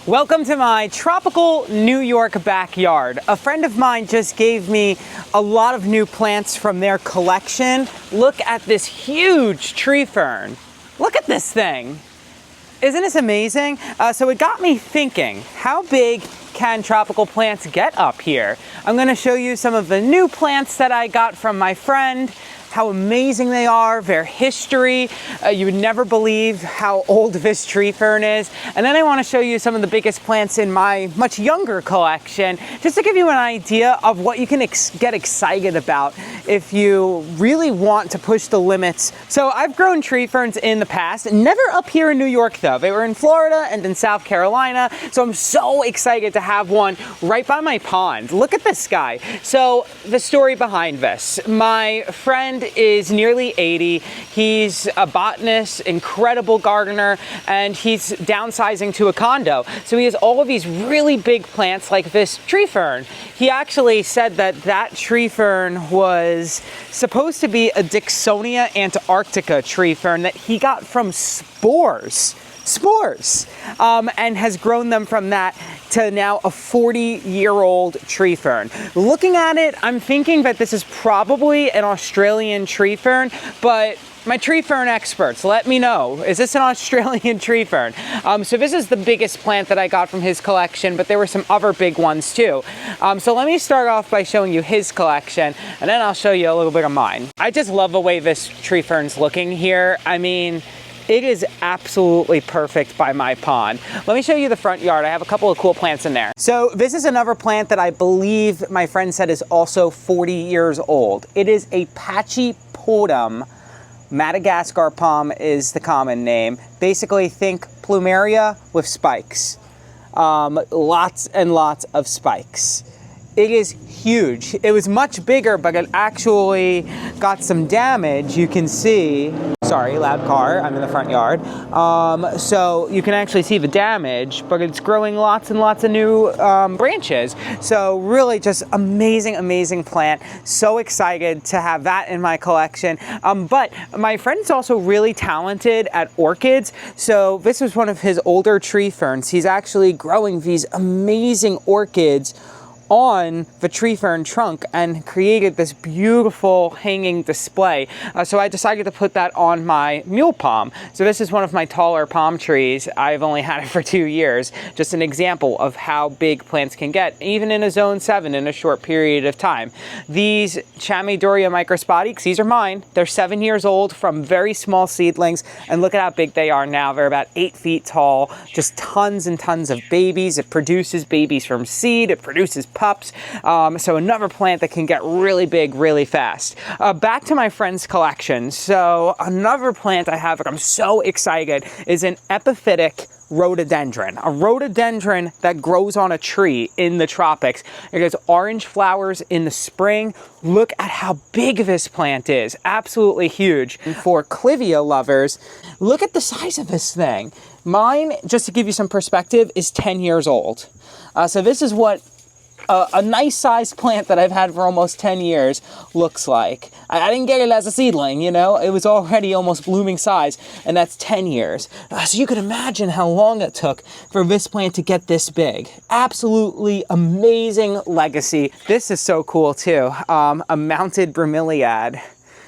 Welcome to my tropical New York backyard. A friend of mine just gave me a lot of new plants from their collection. Look at this huge tree fern. Look at this thing. Isn't this amazing? So it got me thinking, how big can tropical plants get up here? I'm gonna show you some of the new plants that I got from my friend, how amazing they are, their history. You would never believe how old this tree fern is. And then I want to show you some of the biggest plants in my much younger collection, just to give you an idea of what you can get excited about if you really want to push the limits. So I've grown tree ferns in the past, never up here in New York though. They were in Florida and in South Carolina. So I'm so excited to have one right by my pond. Look at this guy. So the story behind this, my friend is nearly 80. He's a botanist, incredible gardener, and he's downsizing to a condo. So he has all of these really big plants like this tree fern. He actually said that that tree fern was supposed to be a Dicksonia antarctica tree fern that he got from spores, and has grown them from that to now a 40-year-old tree fern. Looking at it, I'm thinking that this is probably an Australian tree fern, but my tree fern experts, let me know. Is this an Australian tree fern? So this is the biggest plant that I got from his collection, but there were some other big ones too. So let me start off by showing you his collection, and then I'll show you a little bit of mine. I just love the way this tree fern's looking here. I mean, it is absolutely perfect by my pond. Let me show you the front yard. I have a couple of cool plants in there. So this is another plant that I believe my friend said is also 40 years old. It is a Pachypodium. Madagascar Palm is the common name. Basically think Plumeria with spikes. Lots and lots of spikes. It is huge. It was much bigger, but it actually got some damage. You can see, sorry, loud car, I'm in the front yard. So you can actually see the damage, but it's growing lots and lots of new branches. So really just amazing, amazing plant. So excited to have that in my collection. But my friend's also really talented at orchids. So this was one of his older tree ferns. He's actually growing these amazing orchids on the tree fern trunk and created this beautiful hanging display. So I decided to put that on my mule palm. So this is one of my taller palm trees. I've only had it for 2 years. Just an example of how big plants can get, even in a zone 7 in a short period of time. These Chamadorea Microspadix, these are mine. They're 7 years old from very small seedlings, and look at how big they are now. They're about 8 feet tall, just tons and tons of babies. It produces babies from seed. It produces pups. So another plant that can get really big really fast. Back to my friend's collection. So another plant I have that I'm so excited is an epiphytic rhododendron. A rhododendron that grows on a tree in the tropics. It gets orange flowers in the spring. Look at how big this plant is. Absolutely huge. And for Clivia lovers, look at the size of this thing. Mine, just to give you some perspective, is 10 years old. So this is what a nice sized plant that I've had for almost 10 years looks like. I didn't get it as a seedling, you know, it was already almost blooming size, and that's 10 years. So you can imagine how long it took for this plant to get this big. Absolutely amazing legacy. This is so cool too. A mounted Bromeliad,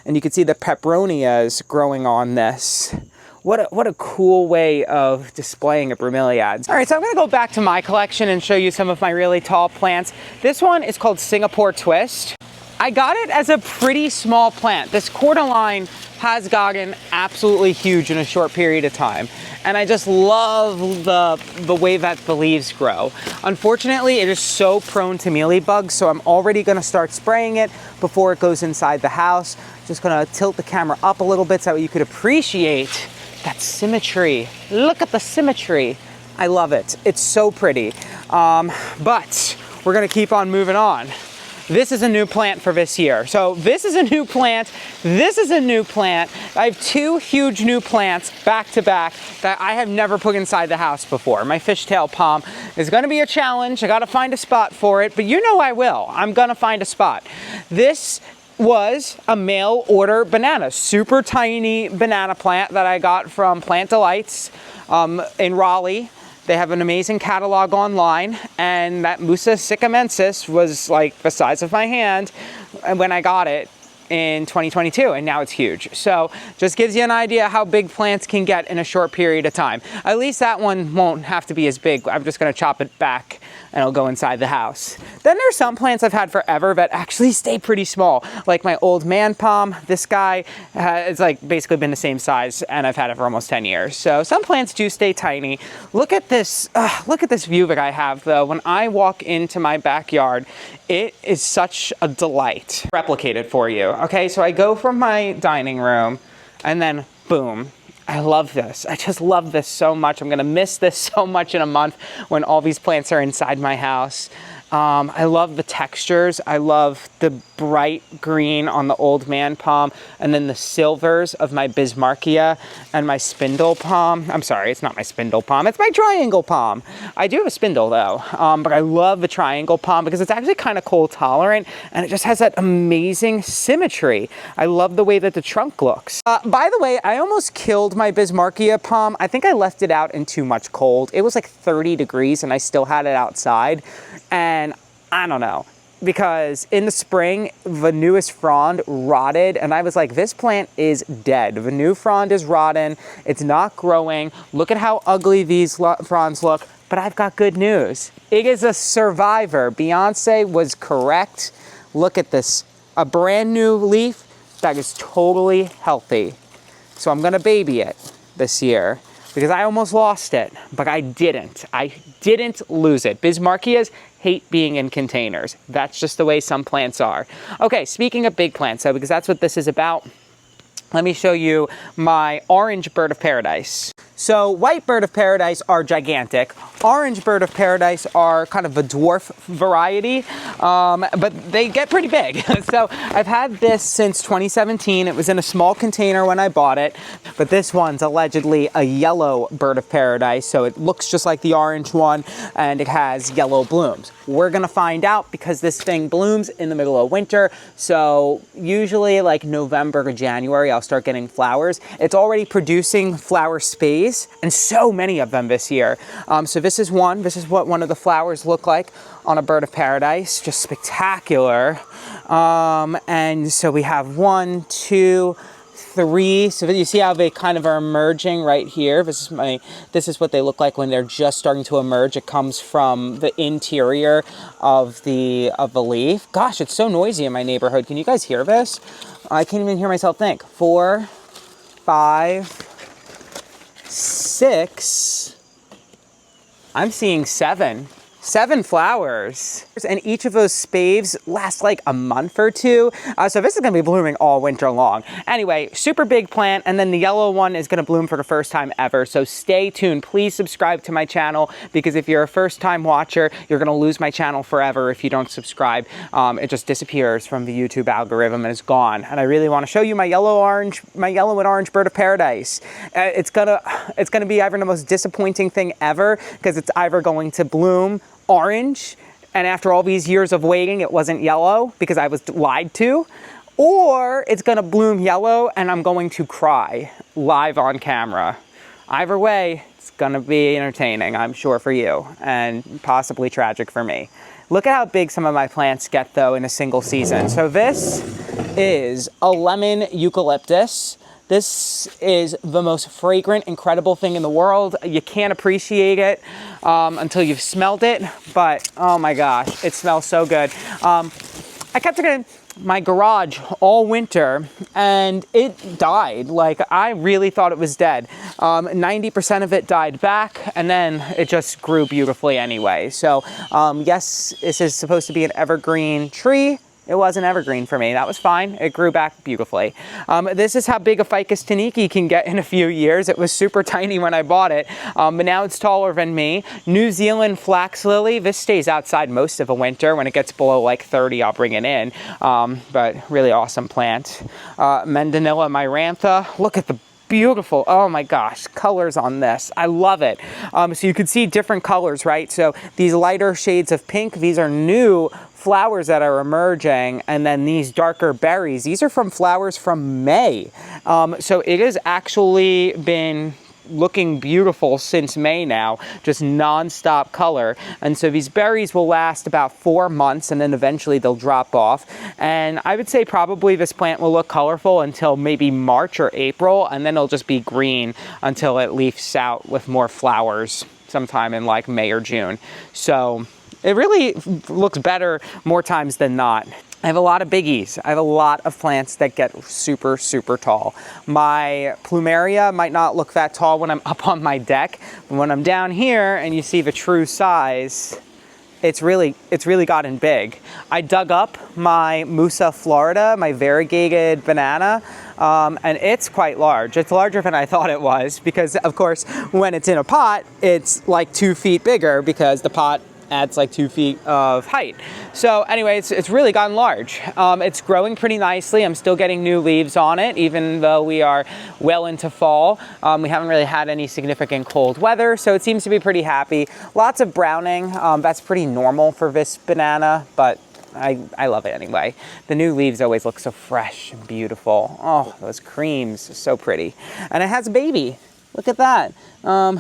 and you can see the peperonias growing on this. What a cool way of displaying a bromeliad. All right, so I'm gonna go back to my collection and show you some of my really tall plants. This one is called Singapore Twist. I got it as a pretty small plant. This Cordyline has gotten absolutely huge in a short period of time. And I just love the way that the leaves grow. Unfortunately, it is so prone to mealybugs, so I'm already gonna start spraying it before it goes inside the house. Just gonna tilt the camera up a little bit so you could appreciate that symmetry. Look at the symmetry. I love it. It's so pretty. But we're gonna keep on moving on. This is a new plant for this year. So this is a new plant. This is a new plant. I have 2 huge new plants back to back that I have never put inside the house before. My Fishtail Palm is gonna be a challenge. I gotta find a spot for it, but you know I will. I'm gonna find a spot. This was a mail order banana, super tiny banana plant that I got from Plant Delights in Raleigh. They have an amazing catalog online, and that Musa sikkimensis was like the size of my hand when I got it in 2022, and now it's huge. So just gives you an idea how big plants can get in a short period of time. At least that one won't have to be as big. I'm just gonna chop it back and it'll go inside the house. Then there's some plants I've had forever that actually stay pretty small, like my old man palm. This guy has like basically been the same size, and I've had it for almost 10 years. So some plants do stay tiny. Look at this view that I have though. When I walk into my backyard, it is such a delight. Replicated for you. Okay, so I go from my dining room and then boom. I love this. I just love this so much. I'm gonna miss this so much in a month when all these plants are inside my house. I love the textures. I love the bright green on the old man palm, and then the silvers of my Bismarkia and my spindle palm. I'm sorry, it's not my spindle palm, it's my triangle palm. I do have a spindle though, but I love the triangle palm because it's actually kind of cold tolerant, and it just has that amazing symmetry. I love the way that the trunk looks. By the way, I almost killed my Bismarkia palm. I think I left it out in too much cold. It was like 30 degrees and I still had it outside, and I don't know, because in the spring, the newest frond rotted, and I was like, this plant is dead. The new frond is rotten. It's not growing. Look at how ugly these fronds look, but I've got good news. It is a survivor. Beyonce was correct. Look at this, a brand new leaf that is totally healthy. So I'm gonna baby it this year, because I almost lost it, but I didn't. I didn't lose it. Bismarckias hate being in containers. That's just the way some plants are. Okay, speaking of big plants, though, because that's what this is about, let me show you my orange bird of paradise. So white bird of paradise are gigantic. Orange bird of paradise are kind of a dwarf variety, but they get pretty big. So I've had this since 2017. It was in a small container when I bought it, but this one's allegedly a yellow bird of paradise. So it looks just like the orange one, and it has yellow blooms. We're gonna find out because this thing blooms in the middle of winter. So usually like November to January, I'll start getting flowers. It's already producing flower spades, and so many of them this year. So this is one. This is what one of the flowers look like on a bird of paradise. Just spectacular. And so we have 1, 2, 3. So you see how they kind of are emerging right here. This is what they look like when they're just starting to emerge. It comes from the interior of the leaf. Gosh, it's so noisy in my neighborhood. Can you guys hear this? I can't even hear myself think. 4, 5, 6, I'm seeing 7 flowers. And each of those spaves last like a month or two. So this is gonna be blooming all winter long. Anyway, super big plant, and then the yellow one is gonna bloom for the first time ever. So stay tuned. Please subscribe to my channel, because if you're a first time watcher, you're gonna lose my channel forever if you don't subscribe. It just disappears from the YouTube algorithm and is gone. And I really wanna show you my yellow and orange bird of paradise. It's gonna be either the most disappointing thing ever, because it's either going to bloom orange, and after all these years of waiting, it wasn't yellow because I was lied to, or it's gonna bloom yellow and I'm going to cry live on camera. Either way, it's gonna be entertaining, I'm sure, for you, and possibly tragic for me. Look at how big some of my plants get though in a single season. So this is a lemon eucalyptus. This is the most fragrant, incredible thing in the world. You can't appreciate it until you've smelled it, but oh my gosh, it smells so good. I kept it in my garage all winter and it died. Like, I really thought it was dead. 90% of it died back, and then it just grew beautifully anyway. So yes, this is supposed to be an evergreen tree. It wasn't evergreen for me. That was fine. It grew back beautifully. This is how big a Ficus taniki can get in a few years. It was super tiny when I bought it, but now it's taller than me. New Zealand flax lily. This stays outside most of the winter. When it gets below like 30, I'll bring it in. But really awesome plant. Medinilla myrantia. Look at the beautiful, oh my gosh, colors on this. I love it. So you can see different colors, right? So these lighter shades of pink, these are new flowers that are emerging, and then these darker berries, these are from flowers from May. So it has actually been looking beautiful since May now, just non-stop color. And so these berries will last about 4 months, and then eventually they'll drop off. And I would say probably this plant will look colorful until maybe March or April, and then it'll just be green until it leaves out with more flowers sometime in like May or June. So it really looks better more times than not. I have a lot of biggies. I have a lot of plants that get super, super tall. My Plumeria might not look that tall when I'm up on my deck, but when I'm down here and you see the true size, it's really gotten big. I dug up my Musa Florida, my variegated banana, and it's quite large. It's larger than I thought it was because, of course, when it's in a pot, it's like 2 feet bigger because the pot adds like 2 feet of height. So anyway, it's really gotten large. It's growing pretty nicely. I'm still getting new leaves on it, even though we are well into fall. We haven't really had any significant cold weather, so it seems to be pretty happy. Lots of browning. That's pretty normal for this banana, but I love it anyway. The new leaves always look so fresh and beautiful. Oh, those creams, so pretty. And it has a baby. Look at that.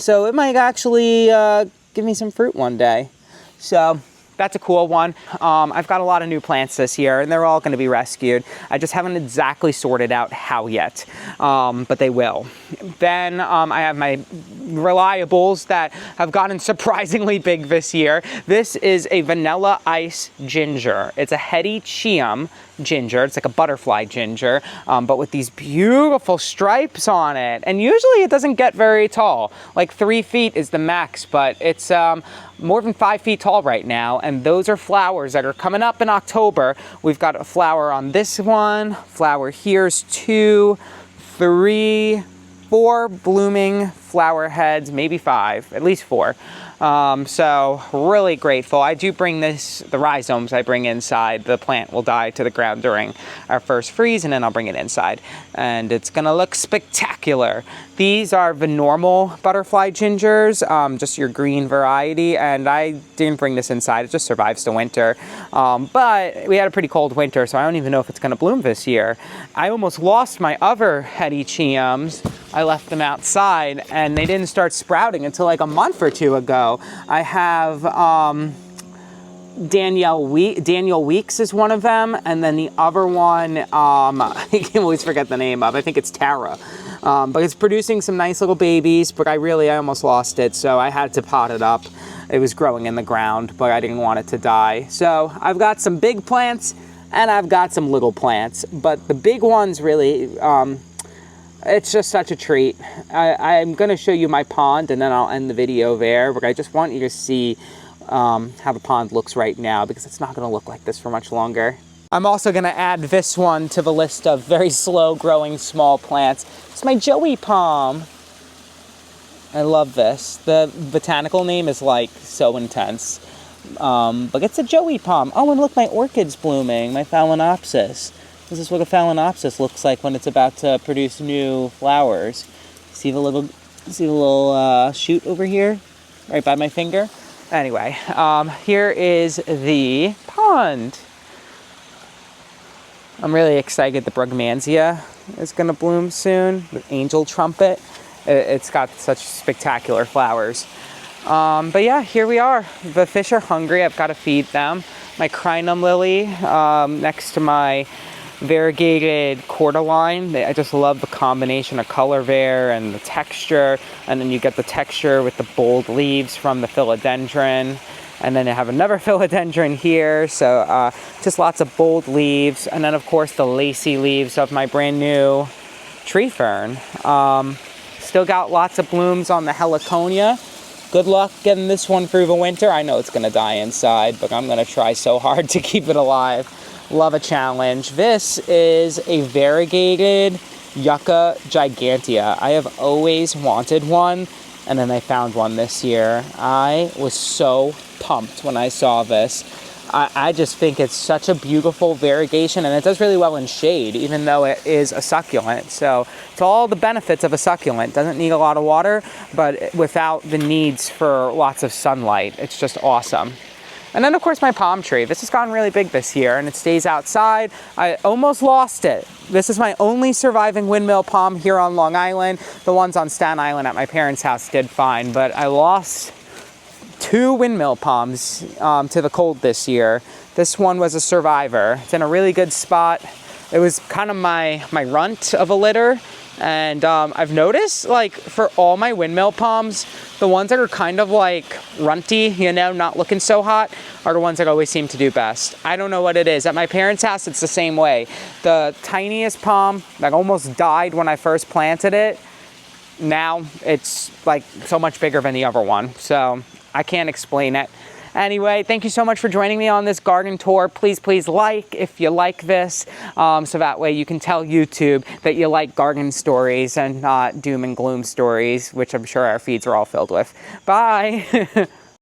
So it might actually give me some fruit one day. So that's a cool one. I've got a lot of new plants this year, and they're all going to be rescued. I just haven't exactly sorted out how yet, but they will. Then I have my reliables that have gotten surprisingly big this year. This is a vanilla ice ginger. It's a Hedychium ginger. It's like a butterfly ginger, but with these beautiful stripes on it. And usually it doesn't get very tall. Like 3 feet is the max, but it's more than 5 feet tall right now. And those are flowers that are coming up in October. We've got a flower on this one. Flower here's 2, 3, 4 blooming flower heads, maybe 5, at least 4. So really grateful. I do bring the rhizomes I bring inside. The plant will die to the ground during our first freeze, and then I'll bring it inside. And it's gonna look spectacular. These are the normal butterfly gingers, just your green variety, and I didn't bring this inside. It just survives the winter. But we had a pretty cold winter, so I don't even know if it's gonna bloom this year. I almost lost my other Hedychiums. I left them outside, and they didn't start sprouting until like a month or 2 ago. I have Daniel Weeks is one of them, and then the other one, I can always forget the name of. I think it's Tara. But it's producing some nice little babies, but I almost lost it, so I had to pot it up. It was growing in the ground, but I didn't want it to die. So I've got some big plants, and I've got some little plants, but the big ones really, it's just such a treat. I'm going to show you my pond, and then I'll end the video there, but I just want you to see how the pond looks right now, because it's not going to look like this for much longer. I'm also going to add this one to the list of very slow growing small plants. It's my Joey Palm. I love this. The botanical name is like so intense. But it's a Joey Palm. Oh, and look, my orchid's blooming, my Phalaenopsis. This is what a Phalaenopsis looks like when it's about to produce new flowers. See the little shoot over here? Right by my finger? Anyway, here is the pond. I'm really excited the Bromeliad is going to bloom soon. The angel trumpet. It's got such spectacular flowers. But yeah, here we are. The fish are hungry. I've got to feed them. My crinum lily next to my variegated Cordyline. I just love the combination of color there and the texture. And then you get the texture with the bold leaves from the philodendron. And then I have another philodendron here, so just lots of bold leaves. And then, of course, the lacy leaves of my brand new tree fern. Still got lots of blooms on the Heliconia. Good luck getting this one through the winter. I know it's going to die inside, but I'm going to try so hard to keep it alive. Love a challenge. This is a variegated Yucca Gigantea. I have always wanted one, and then I found one this year. I was so pumped when I saw this. I just think it's such a beautiful variegation, and it does really well in shade, even though it is a succulent. So it's all the benefits of a succulent. Doesn't need a lot of water, but without the needs for lots of sunlight. It's just awesome. And then of course my palm tree. This has gotten really big this year and it stays outside. I almost lost it. This is my only surviving windmill palm here on Long Island. The ones on Staten Island at my parents' house did fine, but I lost 2 windmill palms to the cold this year. This one was a survivor. It's in a really good spot. It was kind of my runt of a litter. And I've noticed, like, for all my windmill palms, the ones that are kind of like runty, you know, not looking so hot, are the ones that always seem to do best. I don't know what it is. At my parents' house, it's the same way. The tiniest palm that almost died when I first planted it, now it's like so much bigger than the other one. So I can't explain it. Anyway, thank you so much for joining me on this garden tour. Please, please like if you like this, so that way you can tell YouTube that you like garden stories and not doom and gloom stories, which I'm sure our feeds are all filled with. Bye.